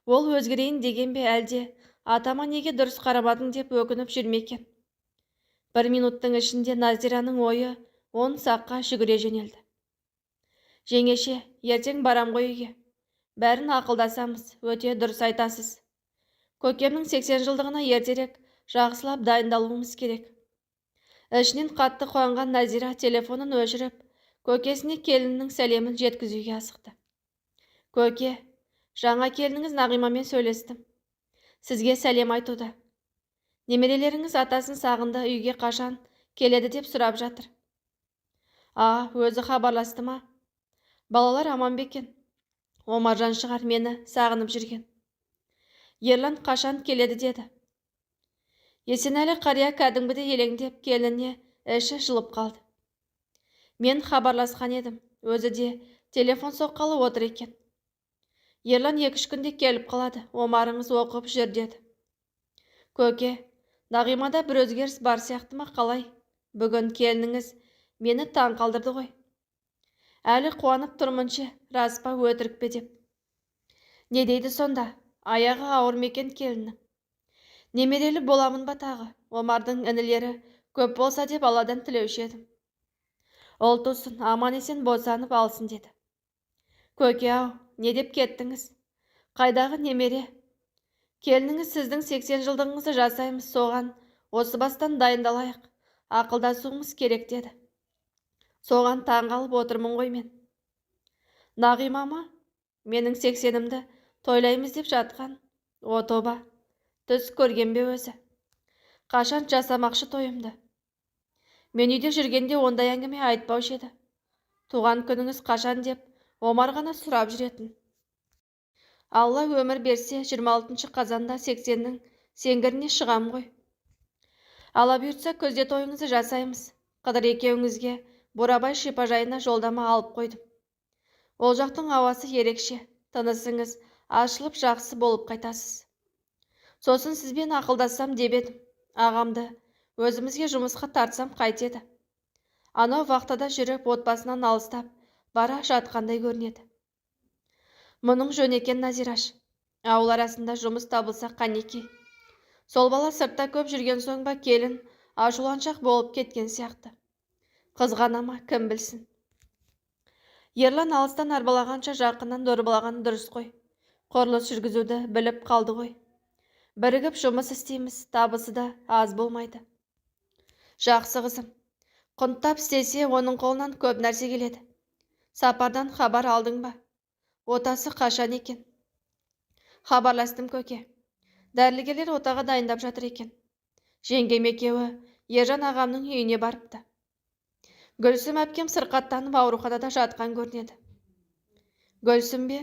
Ол өзгерейін деген бе, әлде атама неге дұрыс қарамадың деп өкініп жүрмекен? Бір минуттың ішінде Назираның ойы 10 саққа жүгіре жөнелді. Жеңеше, ертең барам ғой үйге. Бәрін ақылдасамыз, өте дұрыс айтасыз. Көкемнің 80 жылдығына ертерек жақсылап дайындалуымыз керек. Ішінен қатты қуанған Назира телефонын өшіріп, көкесіне келіннің сәлемін жеткізуге асықты. Көке, жаңа келініңіз Нағимамен сөйлестім. Сізге сәлем айтуда. Немерелеріңіз атасын сағынды, үйге қашан келеді деп сұрап жатыр. Өзі хабарласты ма? Балалар аман бекен. Омаржан шығар мені сағынып жүрген. Ерлан қашан келеді деді. Есенәлі қария кәдімгідей елеңдеп, келініне іші жылып қалды. Мен хабарласқан едім, өзі де телефон соққалы отыр екен. Ерлан 2-3 күнде келіп қалады, Омарыңыз оқып жүр деді. Көке, Нағимада бір өзгеріс бар сияқты ма, қалай? Бүгін келініңіз мені таң қалдырды ғой. Әлі қуанып тұрмыншы, рас па, өтірік пе деп. Не дейді сонда? Аяғы ауыр мекен келіннің? Немерелі боламын ба тағы? Омардың інілері көп болса деп Алладан тілеуші едім. Ол тусын, аман есен босанып алсын деді. Көке-ау, не деп кеттіңіз? Қайдағы немере? Келініңіз сіздің 80 жылдығыңызды жасаймыз, соған осы бастан дайындалайық, ақылдасуымыз керек деді. Соған таң қалып отырмын ғой мен. Нағима ма? Менің 80-імді тойлаймыз деп жатқан. О тоба, түс көрген бе өзі? Қашан жасамақшы тойымды? Мен үйде жүргенде ондай әңгіме айтпаушы еді. Туған күніңіз қашан деп Омар ғана сұрап жүретін. Алла өмір берсе, 26 қазанда 80-нің сеңгіріне шығам ғой. Ала бұйыртса күзде тойыңызды жасаймыз. Қыдыр екеуіңізге Бурабай шипажайына жолдама алып қойдым. Ол жақтың ауасы ерекше, тынысыңыз ашылып жақсы болып қайтасыз. Сосын сізбен ақылдассам деп едім. Ағамды өзімізге жұмысқа тартсам қайтеді. Анау вақтада жүріп, отбасынан алыстап бара жатқандай көрінеді. Мұның жөн екен, Назираш. Ауыл арасында жұмыс табылса қанеки. Сол бала сыртта көп жүрген соң ба, келін ашуланшақ болып кеткен сияқты. Қызғана ма, кім білсін. Ерлан алыстан арбалағанша жақыннан дорбалаған дұрыс қой. Құрылыс жүргізуді біліп қалды ғой. Бірігіп жұмыс істейміз, табысы да аз болмайды. Жақсы қызым. Құнттап істесе, оның қолынан көп нәрсе келеді. Сапардан хабар алдың ба? Отасы қашан екен? Хабарластым көке. Дәрігерлер отаға дайындап жатыр екен. Жеңгем екеуі Ержан ағамның үйіне барыпты. Гүлсім әпкем сырқаттанып ауруханада жатқан көрінеді. Гүлсім бе?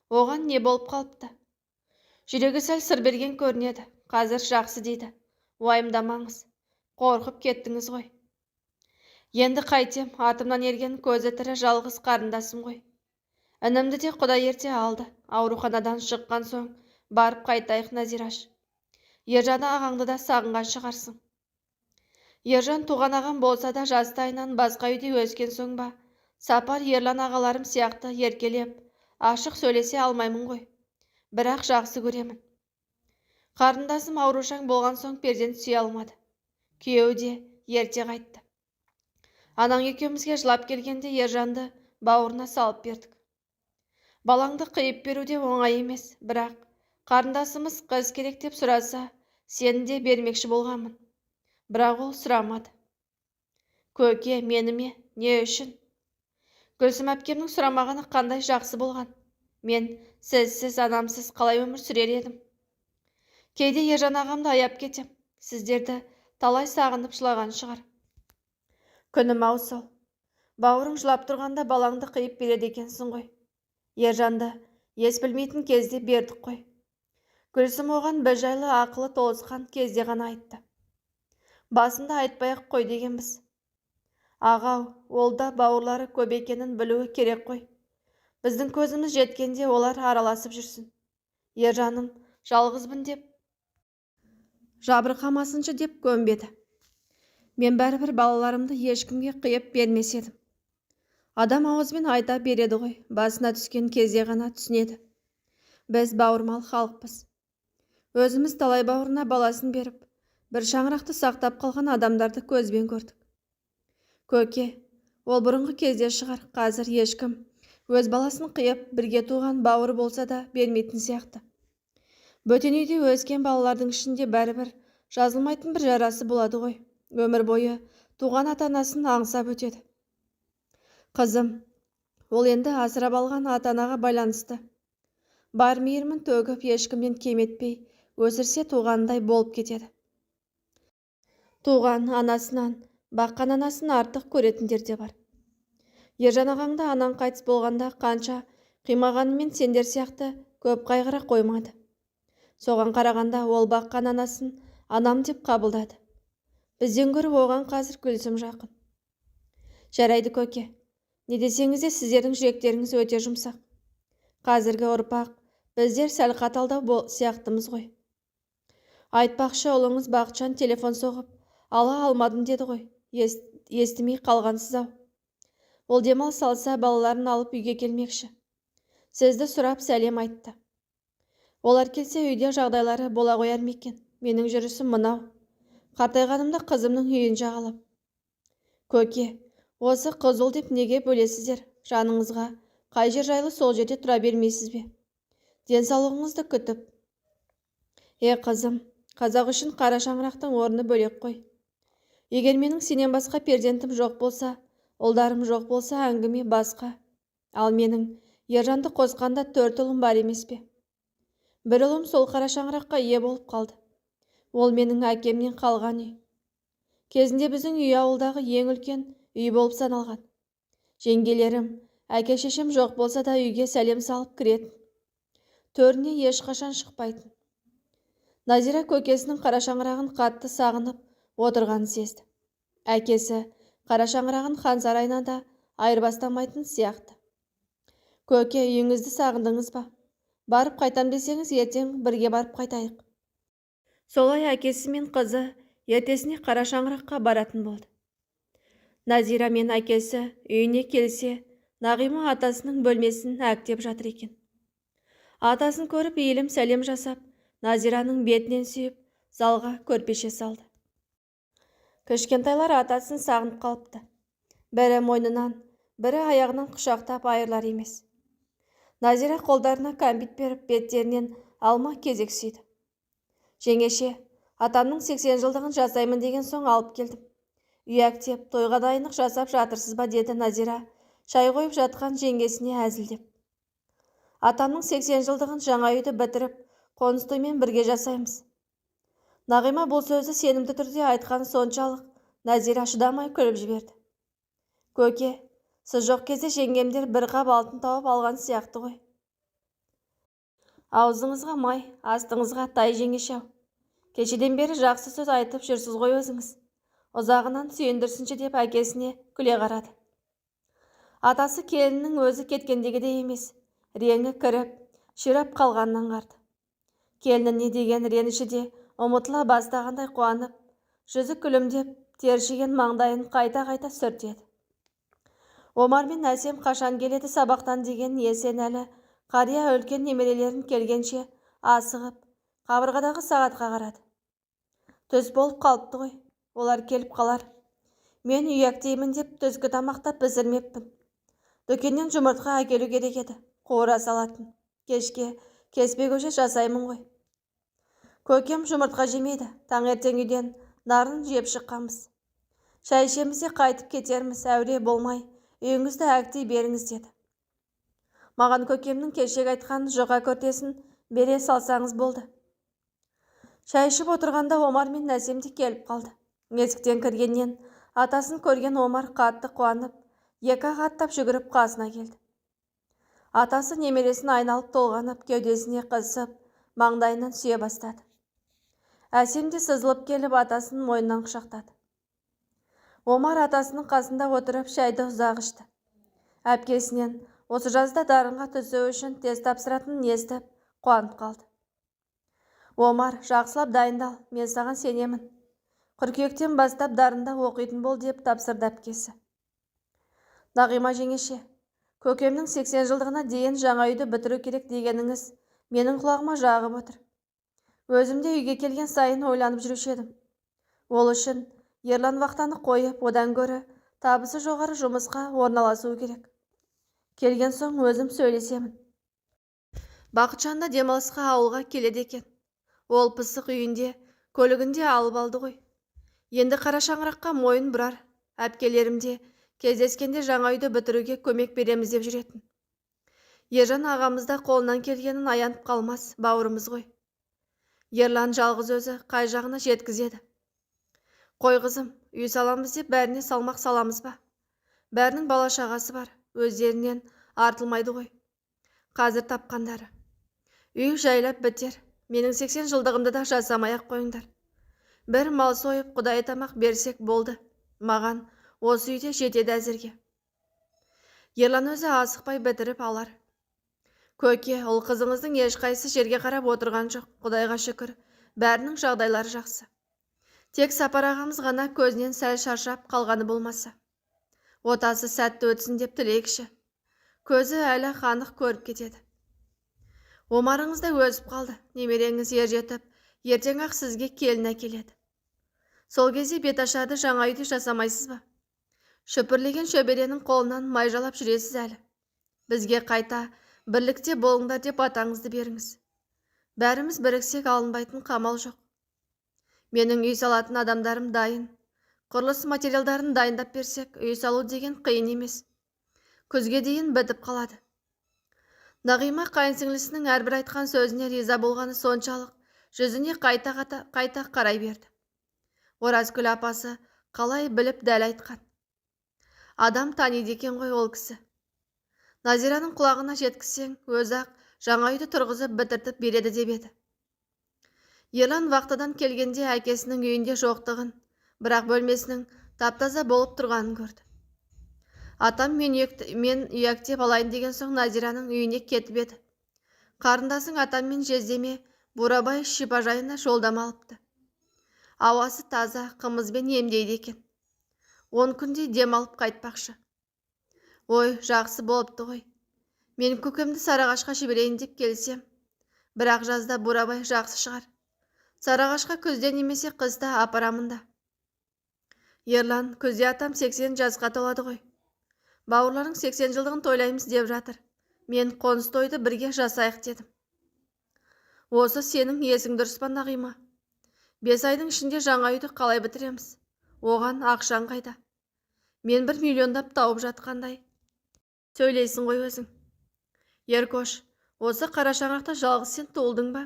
Оған не болып қалыпты? Жүрегі сәл сыр берген көрінеді. Қазір жақсы дейді. Уайымдамаңыз. Қорқып кеттіңіз ғой. Енді қайтем, артымнан ерген көзі тірі жалғыз қарындасым ғой. Інімді де Құдай ерте алды. Ауруханадан шыққан соң барып қайтайық, Назираш. Ержан ағаңды да сағынған шығарсың. Ержан туған ағам болса да жастайынан басқа үйде өскен соң ба, Сапар Ерлан ағаларым сияқты еркелеп, ашық сөйлесе алмаймын ғой. Бірақ жақсы көремін. Қарындасым аурушаң болған соң перзент сүйе алмады. Күйеуі де ерте қайтты. Анаң екеумізге жылап келгенде Ержанды бауырына салып бердік. Балаңды қиып беру де оңай емес, бірақ қарындасымыз қыз керек деп сұраса, сені де бермекші болғанмын. Бірақ ол сұрамады. Көке, мені ме? Не үшін? Гүлсім әпкемнің сұрамағаны қандай жақсы болған. Мен сізсіз, анамсыз қалай өмір сүрер едім? Кейде Ержан ағамды аяп кетем. Сіздерді талай сағынып жылаған шығар. Күнім ау сол. Бауырың жылап тұрғанда балаңды қиып береді екенсің ғой. Ержанды ес білмейтін кезде бердік қой. Гүлсім оған бір жайлы ақылы толысқан кезде ғана айтты. Басында айтпай-ақ қой дегенбіз. Ағау, ол да бауырлары көп екенін білуі керек қой. Біздің көзіміз жеткенде олар араласып жүрсін. Ержаным, жалғызбын деп жабырқамасыншы деп көнбеді. Мен бәрібір балаларымды ешкімге қиып бермес едім. Адам ауызбен айта береді ғой, басына түскен кезде ғана түсінеді. Біз бауырмал халықпыз. Өзіміз талай бауырына баласын беріп, бір шаңырақты сақтап қалған адамдарды көзбен көрдік. Көке, ол бұрынғы кезде шығар, қазір ешкім өз баласын қиып бірге туған бауыр болса да бермейтін сияқты. Бөтен үйде өскен балалардың ішінде бәрібір жазылмайтын бір жарасы болады ғой. Өмір бойы туған ата-анасын аңсап өтеді. Қызым, ол енді асырап алған ата-анаға байланысты. Бар мейірімін төгіп, ешкімнен кем етпей өсірсе туғандай болып кетеді. Туған анасынан, баққан анасын артық көретіндер де бар. Ержан ағаңды анаң қайтыс болғанда қанша қимағанымен сендер сияқты көп қайғыра қоймады. Соған қарағанда ол баққан анасын анам деп қабылдады. Бізден гөрі оған қазір Гүлсім жақын. Жарайды көке, не десеңіз де сіздердің жүректеріңіз өте жұмсақ. Қазіргі ұрпақ біздер сәл қаталдау сияқтымыз ғой. Айтпақшы, ұлыңыз Бақытжан телефон соғып, ала алмадым деді ғой. Естімей қалғансыз-ау. Ол демалыс алса балаларын алып үйге келмекші. Сізді сұрап сәлем айтты. Олар келсе үйде жағдайлары бола қояр ма екен? Менің жүрісім мынау. Қартайғанымда қызымның үйін жағалап. Көке, осы қыз ұл деп неге бөлесіздер? Жаныңызға қай жер жайлы сол жерде тұра бермейсіз бе? Денсаулығыңызды күтіп. Қызым, қазақ үшін қара шаңырақтың орны бөлек қой. Егер менің сенен басқа перзентім жоқ болса, ұлдарым жоқ болса, әңгіме басқа. Ал менің Ержанды қосқанда 4 ұлым бар емес пе? Бір ұлым сол қара шаңыраққа ие болып қалды. Ол менің әкемнен қалған үй. Кезінде біздің үй ауылдағы ең үлкен үй болып саналған. Жеңгелерім, әке-шешем жоқ болса да үйге сәлем салып кіретін. Төріне ешқашан шықпайтын. Назира көкесінің қара шаңырағын қатты сағынып отырғанын сезді. Әкесі қара шаңырағын хан сарайына да айырбастамайтын сияқты. Көке, үйіңізді сағындыңыз ба? Барып қайтам десеңіз, ертең бірге барып қайтайық. Солай әкесі мен қызы ертесіне қара шаңыраққа баратын болды. Назира мен әкесі үйіне келсе, Нағима атасының бөлмесін әктеп жатыр екен. Атасын көріп иілім сәлем жасап, Назираның бетінен сүйіп, залға көрпеше салды. Кішкентайлар атасын сағынып қалыпты. Бірі мойнынан, бірі аяғынан құшақтап айырылар емес. Назира қолдарына кәмпит беріп, беттерінен алма кезек сүйді. Жеңеше, атамның 80 жылдығын жасаймын деген соң алып келдім. Үй әктеп, тойға дайындық жасап жатырсыз ба, деді Назира, шай қойып жатқан жеңгесіне әзілдеп. Атамның 80 жылдығын жаңа үйді бітіріп, қоныс тоймен бірге жасаймыз. Нағима бұл сөзді сенімді түрде айтқан соншалық, Назира шыдамай күліп жіберді. Көке, сіз жоқ кезде жеңгемдер бір қап алтын тауып алған сияқты ғой. Аузыңызға май, астыңызға тай жеңеше-ау. Кешеден бері жақсы сөз айтып жүрсіз ғой өзіңіз. Ұзағынан сүйіндірсінші деп әкесіне күле қарады. Атасы келіннің өзі кеткендегідей емес, реңі кіріп, ширап қалғаннан аңғарды. Келініне деген реніші де ұмытыла бастағандай қуанып, жүзі күлімдеп, тершіген маңдайын қайта-қайта сүртеді. Омар мен Әсем қашан келеді сабақтан деген Есенәлі қария үлкен немерелерін келгенше асығып, қабырғадағы сағатқа қарады. Түс болып қалыпты ғой, олар келіп қалар. Мен үй әктеймін деп түскі тамақта пісірмеппін. Дүкеннен жұмыртқа әкелу керек еді, қуыра салатын. Кешке кеспе көже жасаймын ғой. Көкем жұмыртқа жемейді, таңертең үйден нарын жеп шыққанбыз. Шай ішеміз де қайтып кетерміз, әуре болмай, үйіңізді әктей беріңіз деді. Маған көкемнің кешек айтқан жұқа көртесін бере салсаңыз болды. Шай ішіп отырғанда Омар мен Нәсем де келіп қалды. Есіктен кіргеннен атасын көрген Омар қатты қуанып, екі-ақ аттап жүгіріп қасына келді. Атасы немересін айналып толғанып, кеудесіне қысып, маңдайынан сүйе бастады. Әсем де сызылып келіп атасының мойнынан құшақтады. Омар атасының қасында отырып шайды ұзақ ішті. Әпкесінен осы жазда дарынға түсу үшін тест тапсыратынын естіп қуанып қалды. Омар, жақсылап дайындал, мен саған сенемін. Қыркүйектен бастап дарында оқитын бол деп тапсырды әпкесі. Нағима жеңеше, көкемнің 80 жылдығына дейін жаңа үйді бітіру керек дегеніңіз менің құлағыма жағып отыр. Өзімде үйге келген сайын ойланып жүруші едім. Ол үшін Ерлан вақтаны қойып, одан гөрі табысы жоғары жұмысқа орналасуы керек. Келген соң өзім сөйлесемін. Бақытжан да демалысқа ауылға келеді екен. Ол пысық үйінде, көлігінде алып алды ғой. Енді қара шаңыраққа мойын бұрар. Әпкелерімде кездескенде жаңа үйді бітіруге көмек береміз деп жүретін. Ержан ағамызда қолынан келгенін аянып қалмас, бауырымыз ғой. Ерлан жалғыз өзі қай жағына жеткізеді. Қой қызым, үй саламыз деп бәріне салмақ саламыз ба? Бәрінің бала шағасы бар, өздерінен артылмайды ғой. Қазір тапқандары. Үй жайлап бітер. Менің 80 жылдығымды да жасамай-ақ қойыңдар. Бір мал сойып құдай тамақ берсек болды. Маған осы үйде жетеді әзірге. Ерлан өзі асықпай бітіріп алар. Көке, ұл қызыңыздың ешқайсы жерге қарап отырған жоқ. Құдайға шүкір, бәрінің жағдайлары жақсы. Тек Сапар ағамыз ғана көзінен сәл шаршап қалғаны болмаса. Отасы сәтті өтсін деп тілейікші. Көзі әлі қанық көріп кетеді. Омарыңыз да өсіп қалды. Немереңіз ержетіп, ертең-ақ сізге келін әкеледі. Сол кезде беташарды жаңа үйде жасамайсыз ба? Шүпірлеген шөберенің қолынан майжалап жүресіз әлі. Бізге қайта бірлікте болыңдар деп атаңызды беріңіз. Бәріміз біріксек алынбайтын қамал жоқ. Менің үй салатын адамдарым дайын. Құрылыс материалдарын дайындап берсек, үй салу деген қиын емес. Күзге дейін бітіп қалады. Нағима қайынсіңлісінің әрбір айтқан сөзіне риза болғаны соншалық, жүзіне қайта қарай берді. Оразкүл апасы қалай біліп дәл айтқан. Адам таниды екен ғой ол кісі. Назираның құлағына жеткізсең, өзі-ақ жаңа үйді тұрғызып бітіртіп береді деп еді. Ерлан вақтыдан келгенде әкесінің үйінде жоқтығын, бірақ бөлмесінің таптаза болып тұрғанын көрді. Атам мен үйектеп алайын деген соң Назираның үйіне кетіп еді. Қарындасың атаммен жездеме Бурабай шипажайына жолдама алыпты. Ауасы таза, қымызбен емдейді екен. 10 күнде дем алып қайтпақшы. Ой, жақсы болыпты ғой. Мен көкемді Сарыағашқа жіберейін деп келсем, бірақ жазда Бурабай жақсы шығар. Сарыағашқа күзде немесе қыста апарамын да. Ерлан, күзде атам 80 жасқа толады ғой. Бауырларың 80 жылдығын тойлаймыз деп жатыр. Мен қоныс тойды бірге жасайық дедім. Осы сенің есің дұрыс па Нағима? 5 айдың ішінде жаңа үйді қалай бітіреміз? Оған ақшаң қайда? Мен 1 миллиондап тауып жатқандай. Сөйлейсің ғой өзің. Еркош, осы қара шаңырақта жалғыз сен туылдың ба?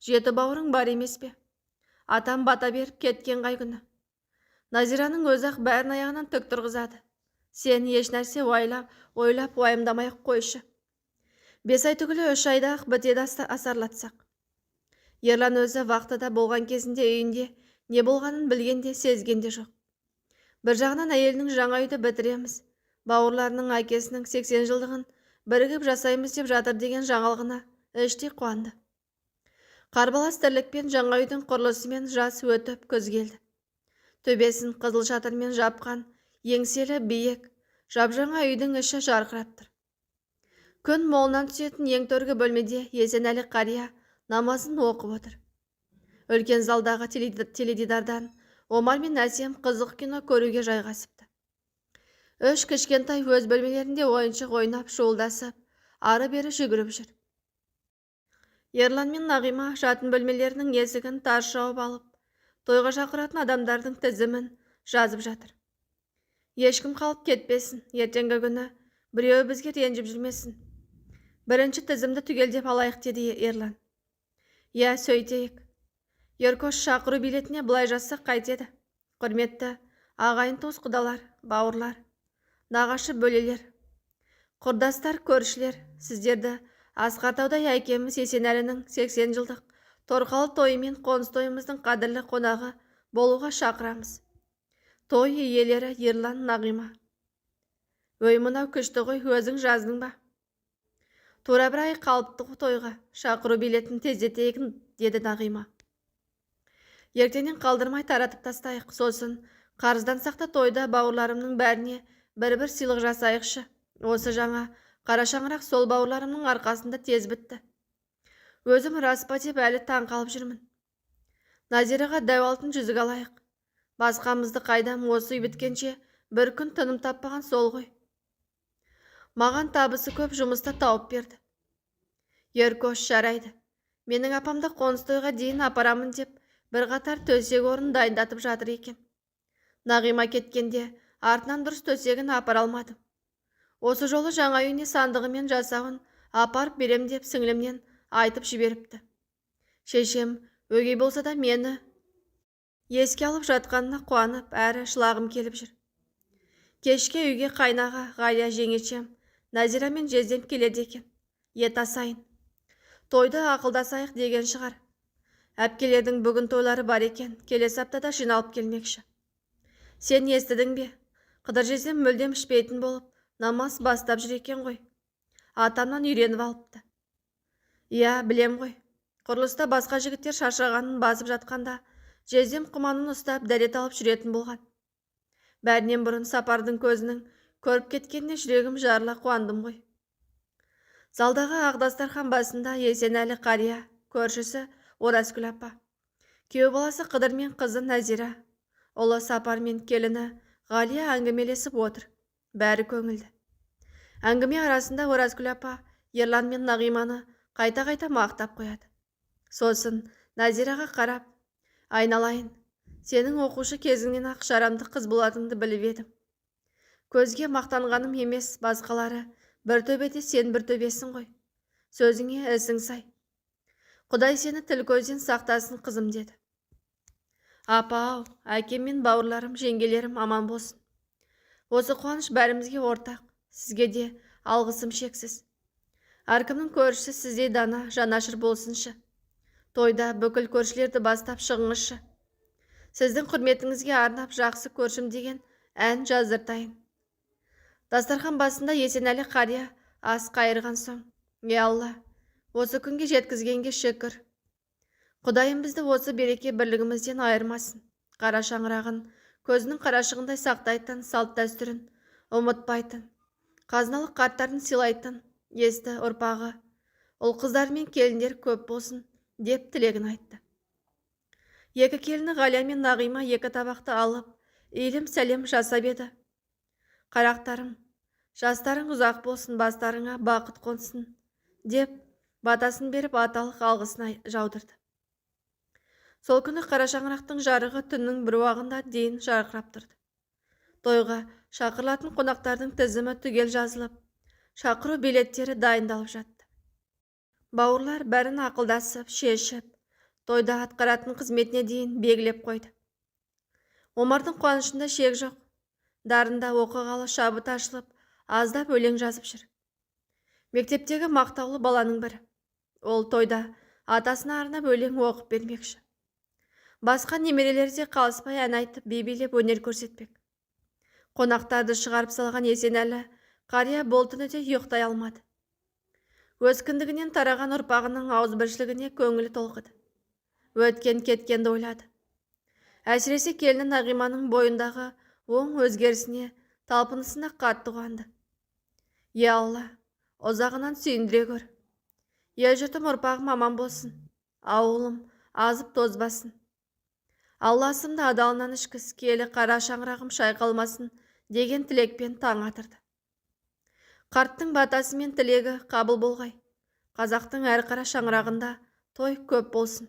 7 бауырың бар емес пе? Атам бата беріп кеткен қай күні? Назираның өзі-ақ бәрін аяғынан тік тұрғызады. Сен еш нәрсе ойлап уайымдамай-ақ қойшы. 5 ай түгілі 3 айда-ақ бітеді асарлатсақ. Ерлан өзі вақтыда болған кезінде үйінде не болғанын білгенде, сезгенде жоқ. Бір жағынан әйелінің жаңа үйді бітіреміз, бауырларының әкесінің 80 жылдығын бірігіп жасаймыз деп жатыр деген жаңалығына іштей қуанды. Қарбалас тірлікпен жаңа үйдің құрылысымен жас өтіп күз келді. Төбесін қызыл шатырмен жапқан еңселі биік, жапжаңа үйдің іші жарқырап тұр. Күн молынан түсетін ең төргі бөлмеде Есенәлі қария намазын оқып отыр. Үлкен залдағы теледидардан Омар мен Әсем қызық кино көруге жайғасыпты. 3 кішкентай өз бөлмелерінде ойыншық ойнап, шуылдасып, ары-бері жүгіріп жүр. Ерлан мен Нағима жатын бөлмелерінің есігін тарс жауып алып, тойға шақыратын адамдардың тізімін жазып жатыр. Ешкім қалып кетпесін, ертеңгі күні біреуі бізге ренжіп жүрмесін. Бірінші тізімді түгелдеп алайық деді Ерлан. Я, сөйтейік. Еркош, шақыру билетіне былай жазсақ қайтеді? Құрметті ағайын туыс құдалар, бауырлар, нағашы бөлелер, құрдастар, көршілер, сіздерді Асқар таудай әкеміз Есенәлінің 80 жылдық торқалы тойы мен қоныс тойымыздың қадірлі қонағы болуға шақырамыз. Той иелері Ерлан, Нағима. Өй, мынау күшті ғой, өзің жаздың ба? Тура бір ай қалыпты тойға, шақыру билетін тездетейін, деді Нағима. Ертеңнен қалдырмай таратып тастайық, сосын қарыздансақ та тойда бауырларымның бәріне бір-бір сыйлық жасайықшы. Осы жаңа қара шаңырақ сол бауырларымның арқасында тез бітті. Өзім рас па деп әлі таң қалып жүрмін. Назираға дәу алтын жүзік алайық. Басқамызды қайдам, осы үй біткенше бір күн тыным таппаған сол ғой. Маған табысы көп жұмыста тауып берді. Еркош, жарайды. Менің апамды қоныс тойға дейін апарамын деп бір қатар төсек орын дайындатып жатыр екен. Нағима кеткенде артынан дұрыс төсегін апара алмадым. Осы жолы жаңа үйіне сандығы мен жасауын апарып берем деп сіңлімнен айтып жіберіпті. Шешем өгей болса да мені еске алып жатқанына қуанып, әрі шылағым келіп жүр. Кешке үйге қайнаға, Ғалия жеңешем, Назира мен жездем келеді екен. Ет асайын. Тойды ақылдасайық деген шығар. Әпкелердің бүгін тойлары бар екен, келесі аптада жиналып келмекші. Сен естідің бе? Қыдыр жездем мүлдем ішпейтін болып, намаз бастап жүр екен ғой. Атамнан үйреніп алыпты. Иә, білем ғой. Құрылыста басқа жігіттер шаршағанын басып жатқанда, жездем құманын ұстап дәрет алып жүретін болған. Бәрінен бұрын Сапардың көзінің көріп кеткеніне жүрегім жарыла қуандым ғой. Залдағы Ағдастархан басында Есенәлі қария, көршісі Оразкүл апа. Күйеу баласы Қыдыр мен қызы Назира, ұлы Сапар мен келіні Ғалия әңгімелесіп отыр. Бәрі көңілді. Әңгіме арасында Оразкүл апа Ерлан мен Нағиманы қайта-қайта мақтап қояды. Сосын Назираға қарап, айналайын, сенің оқушы кезіңнен ақ жарамды қыз болатынды біліп едім. Көзге мақтанғаным емес, басқалары бір төбеде, сен бір төбесің ғой. Сөзіңе ісің сай. Құдай сені тіл көзден сақтасын, қызым, деді. Апа-ау, әкем мен бауырларым, жеңгелерім аман болсын. Осы қуаныш бәрімізге ортақ. Сізге де алғысым шексіз. Әркімнің көршісі сіздей дана, жанашыр болсыншы. Тойда бүкіл көршілерді бастап шығыңызшы. Сіздің құрметіңізге арнап жақсы көршім деген ән жаздыртайын. Дастархан басында Есенәлі қария ас қайырған соң, е Алла, осы күнге жеткізгенге шүкір. Құдайым бізді осы береке бірлігімізден айырмасын. Қара шаңырағын көзінің қарашығындай сақтайтын, салт дәстүрін ұмытпайтын, қазыналық қарттарын сыйлайтын, есті ұрпағы, ұл қыздар мен келіндер көп болсын деп тілегін айтты. Екі келіні Ғалия мен Нағима екі табақты алып, иілім сәлем жасап еді. Қарақтарым, жастарың ұзақ болсын, бастарыңа бақыт қонсын деп батасын беріп аталық алғысына жаудырды. Сол күні қара шаңырақтың жарығы түннің бір уағында дейін жарқырап тұрды. Тойға шақырылатын қонақтардың тізімі түгел жазылып, шақыру билеттері дайындалып жатты. Бауырлар бәрін ақылдасып, шешіп, тойда атқаратын қызметіне дейін белгілеп қойды. Омардың қуанышында шек жоқ. Дарында оқығалы шабыт ашылып, аздап өлең жазып жүр. Мектептегі мақтаулы баланың бірі. Ол тойда атасына арнап өлең оқып бермекші. Басқа немерелері де қалыспай ән айтып, би билеп өнер көрсетпек. Қонақтарды шығарып салған Есенәлі қария бұл түні де ұйықтай алмады. Өз кіндігінен тараған ұрпағының ауызбіршілігіне көңілі толқыды. Өткен кеткенді ойлады. Әсіресе келіні Нағиманың бойындағы оң өзгерісіне, талпынысына қатты қуанды. Е Алла, ұзағынан сүйіндіре көр. Ел жұртым, ұрпағым аман болсын. Ауылым азып тозбасын. Алласымды адалынан ішкіз, келі қара шаңырағым шайқалмасын деген тілекпен таң атырды. Қарттың батасы мен тілегі қабыл болғай. Қазақтың әр қара шаңырағында той көп болсын.